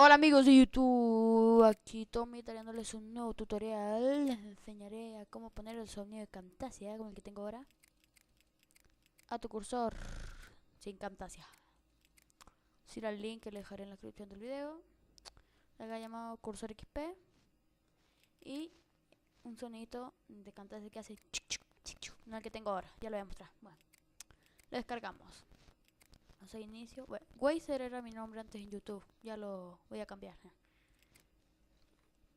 Hola amigos de YouTube, aquí Tommy trayéndoles un nuevo tutorial. Les enseñaré a cómo poner el sonido de Camtasia, como el que tengo ahora, a tu cursor sin Camtasia. Ir al link que le dejaré en la descripción del video. Le haga llamado cursor XP y un sonito de Camtasia que hace no el que tengo ahora, ya lo voy a mostrar. Bueno, lo descargamos. Vamos a inicio. Bueno, Weiser era mi nombre antes en YouTube, ya lo voy a cambiar.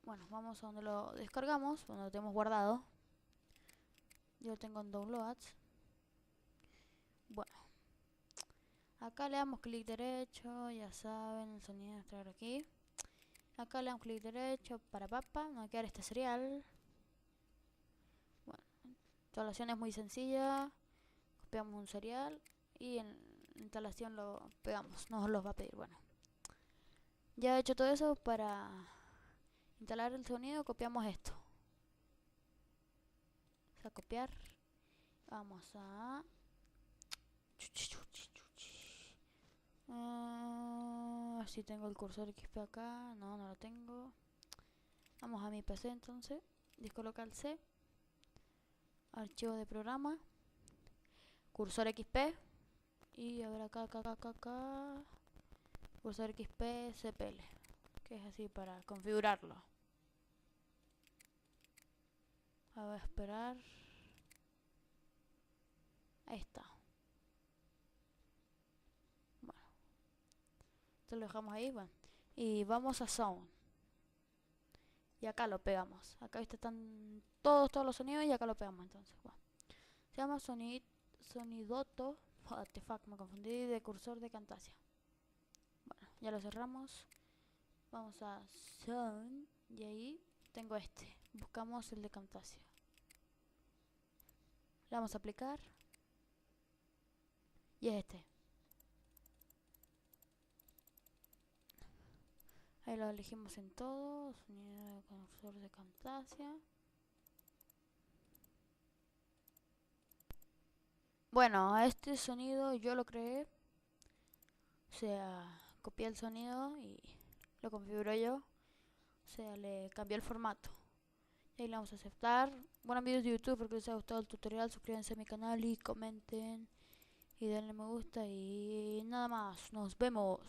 Bueno, vamos a donde lo descargamos, donde lo tenemos guardado. Yo lo tengo en Downloads. Bueno, acá le damos clic derecho, ya saben, el sonido de extraer aquí. Acá le damos clic derecho para papa, no va a quedar este serial. Bueno, la instalación es muy sencilla. Copiamos un serial y en la instalación lo pegamos, nos los va a pedir. Bueno, ya he hecho todo eso. Para instalar el sonido copiamos esto. Vamos a copiar. Vamos a... si tengo el cursor XP acá. No, no lo tengo. Vamos a mi PC entonces. Disco local C. Archivo de programa. Cursor XP. Y a ver acá. Cursor XP CPL. Que es así para configurarlo. A ver, esperar. Ahí está. Bueno. Esto lo dejamos ahí. Bueno. Y vamos a Sound. Y acá lo pegamos. Acá viste están todos los sonidos y acá lo pegamos entonces. Bueno. Se llama Sonidoto. What the fuck, me confundí de cursor de Camtasia. Bueno, ya lo cerramos. Vamos a Sound. Y ahí tengo este. Buscamos el de Camtasia. Le vamos a aplicar. Y es este. Ahí lo elegimos en todo. Sonido de cursor de Camtasia. Bueno, este sonido yo lo creé. O sea, copié el sonido y lo configuro yo. O sea, le cambié el formato. Y ahí le vamos a aceptar. Bueno, amigos de YouTube, porque les ha gustado el tutorial, suscríbanse a mi canal y comenten. Y denle me gusta y nada más. Nos vemos.